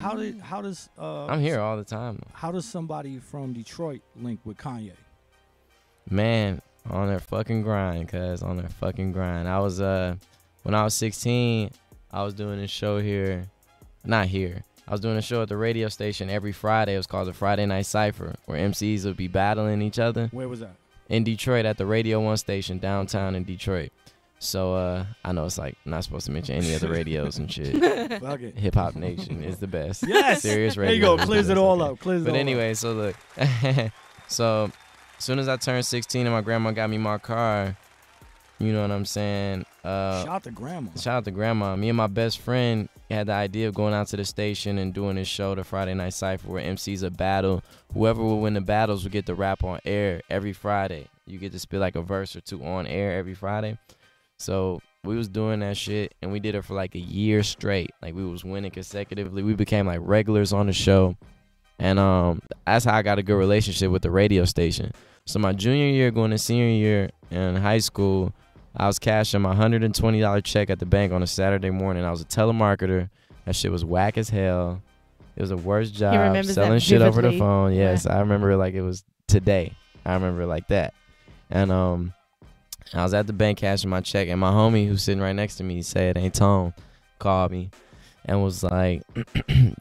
How does I'm here all the time. how does somebody from Detroit link with Kanye? Man, on their fucking grind, cuz on their fucking grind. I was when I was 16, I was doing a show here. Not here. I was doing a show at the radio station every Friday. It was called the Friday Night Cypher, where MCs would be battling each other. Where was that? In Detroit at the Radio 1 station downtown in Detroit. So I know it's like not supposed to mention any other radios and shit. Hip Hop Nation is the best. Yes. Serious radio. There you go. Clears it all okay. up. Clears it But all anyway, so look. So as soon as I turned 16 and my grandma got me my car, you know what I'm saying? up. Shout out to grandma. Shout out to grandma. Me and my best friend had the idea of going out to the station and doing this show, the Friday Night Cypher, where MCs a battle. Whoever would win the battles would get to rap on air every Friday. You get to spit like a verse or two on air every Friday. So we was doing that shit, and we did it for like a year straight. Like we was winning consecutively. We became like regulars on the show, and that's how I got a good relationship with the radio station. So my junior year going to senior year in high school, I was cashing my $120 check at the bank on a Saturday morning. I was a telemarketer. That shit was whack as hell. It was the worst job, selling shit over the phone. Yes, I remember it like it was today. I remember it like that. And I was at the bank cashing my check, and my homie who's sitting right next to me, said, "Hey, Tone," called me and was like,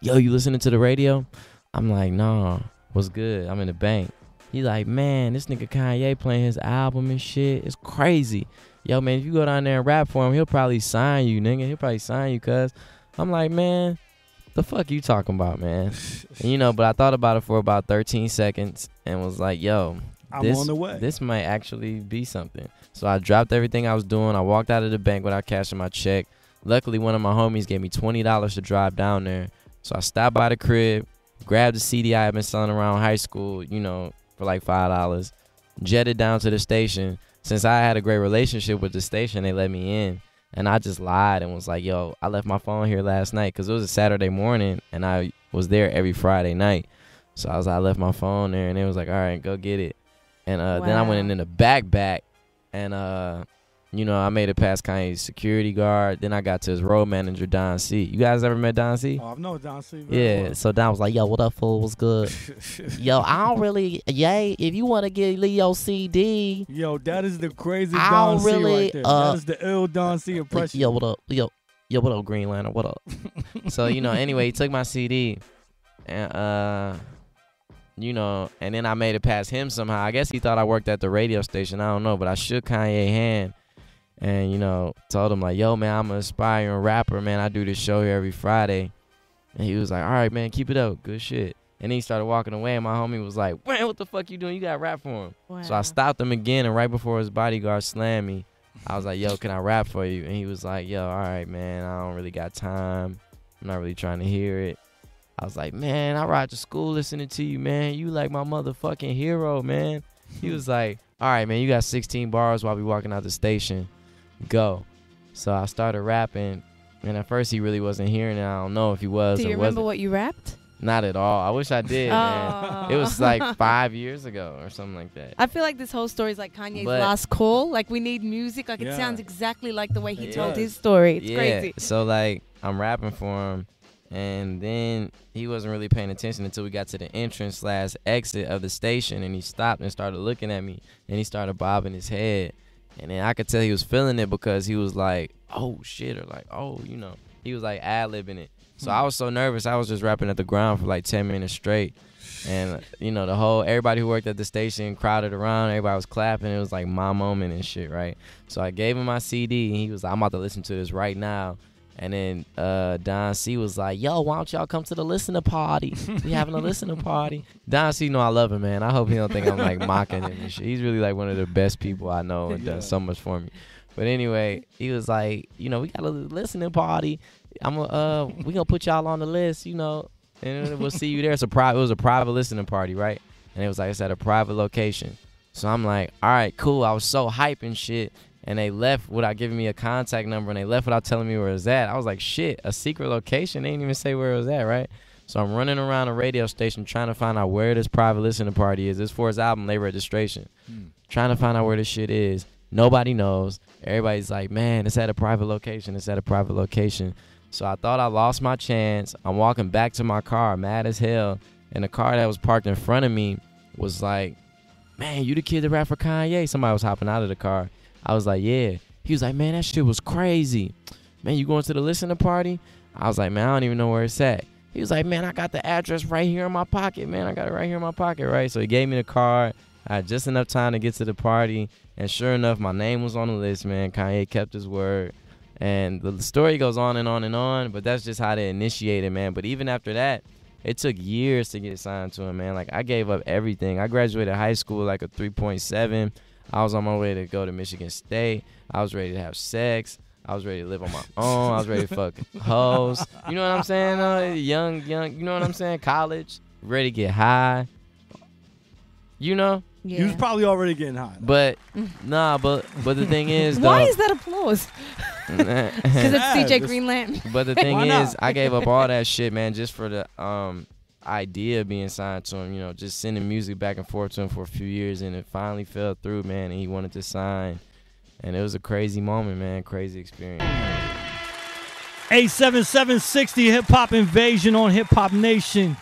"Yo, you listening to the radio?" I'm like, "Nah, what's good? I'm in the bank." He like, "Man, this nigga Kanye playing his album and shit. It's crazy. Yo, man, if you go down there and rap for him, he'll probably sign you, nigga. He'll probably sign you, cuz." I'm like, "Man, the fuck you talking about, man?" And, but I thought about it for about 13 seconds and was like, yo, I'm on the way. This might actually be something. So I dropped everything I was doing. I walked out of the bank without cashing my check. Luckily, one of my homies gave me $20 to drive down there. So I stopped by the crib, grabbed the CD I had been selling around high school, for like $5, jetted down to the station. Since I had a great relationship with the station, they let me in. And I just lied and was like, yo, I left my phone here last night because it was a Saturday morning, and I was there every Friday night. So I was like, I left my phone there, and they was like, all right, go get it. And then I went in the back, and, I made it past Kanye's security guard. Then I got to his road manager, Don C. You guys ever met Don C? Oh, I've known Don C. Yeah, so Don was like, yo, what up, fool? What's good? Yo, I don't really, if you want to get Leo CD. Yo, that is the crazy Don C right there. That is the ill Don C impression. Yo, what up? Yo, what up, Green Lantern? What up? So, anyway, he took my CD, and, and then I made it past him somehow. I guess he thought I worked at the radio station. I don't know, but I shook Kanye's hand and, told him like, yo, man, I'm an aspiring rapper, man. I do this show here every Friday. And he was like, all right, man, keep it up. Good shit. And then he started walking away, and my homie was like, man, what the fuck you doing? You got to rap for him. Wow. So I stopped him again, and right before his bodyguard slammed me, I was like, yo, can I rap for you? And he was like, yo, all right, man, I don't really got time. I'm not really trying to hear it. I was like, man, I ride to school listening to you, man. You like my motherfucking hero, man. He was like, all right, man, you got 16 bars while we walking out the station. Go. So I started rapping, and at first he really wasn't hearing it. I don't know if he was or wasn't. Do you remember what you rapped? Not at all. I wish I did, man. It was like 5 years ago or something like that. I feel like this whole story is like Kanye's last call. Like, we need music. Like, it sounds exactly like the way he told his story. It's crazy. So, like, I'm rapping for him, and then he wasn't really paying attention until we got to the entrance/exit of the station, and he stopped and started looking at me, and he started bobbing his head. And then I could tell he was feeling it because he was like, oh, shit, or like, oh, he was like ad-libbing it. So I was so nervous, I was just rapping at the ground for like 10 minutes straight. And, everybody who worked at the station crowded around. Everybody was clapping. It was like my moment and shit, right? So I gave him my CD, and he was like, I'm about to listen to this right now. And then Don C was like, yo, why don't y'all come to the listener party? We having a listener party. Don C I love him, man. I hope he don't think I'm like mocking him and shit. He's really like one of the best people I know and done so much for me. But anyway, he was like, we got a listening party. We gonna put y'all on the list, and we'll see you there. It was a private listening party, right? And it was like it's at a private location. So I'm like, all right, cool. I was so hype and shit. And they left without giving me a contact number, and they left without telling me where it was at. I was like, shit, a secret location? They didn't even say where it was at, right? So I'm running around a radio station trying to find out where this private listening party is. It's for his album, Late Registration. Trying to find out where this shit is. Nobody knows. Everybody's like, man, it's at a private location. It's at a private location. So I thought I lost my chance. I'm walking back to my car, mad as hell. And the car that was parked in front of me was like, man, you the kid that rap for Kanye? Somebody was hopping out of the car. I was like, yeah. He was like, man, that shit was crazy. Man, you going to the listening party? I was like, man, I don't even know where it's at. He was like, man, I got the address right here in my pocket, man. I got it right here in my pocket, right? So he gave me the card. I had just enough time to get to the party. And sure enough, my name was on the list, man. Kanye kept his word. And the story goes on and on and on, but that's just how they initiated, man. But even after that, it took years to get signed to him, man. Like, I gave up everything. I graduated high school like a 3.7. I was on my way to go to Michigan State. I was ready to have sex. I was ready to live on my own. I was ready to fuck hoes. You know what I'm saying? Young, you know what I'm saying? College, ready to get high. You know? Yeah. You was probably already getting high. But, but the thing is, why is that applause? Because it's DJ Greenland. But the thing is, I gave up all that shit, man, just for the idea of being signed to him, you know, just sending music back and forth to him for a few years, and it finally fell through, man, and he wanted to sign. And it was a crazy moment, man, crazy experience. 87760 Hip Hop Invasion on Hip Hop Nation.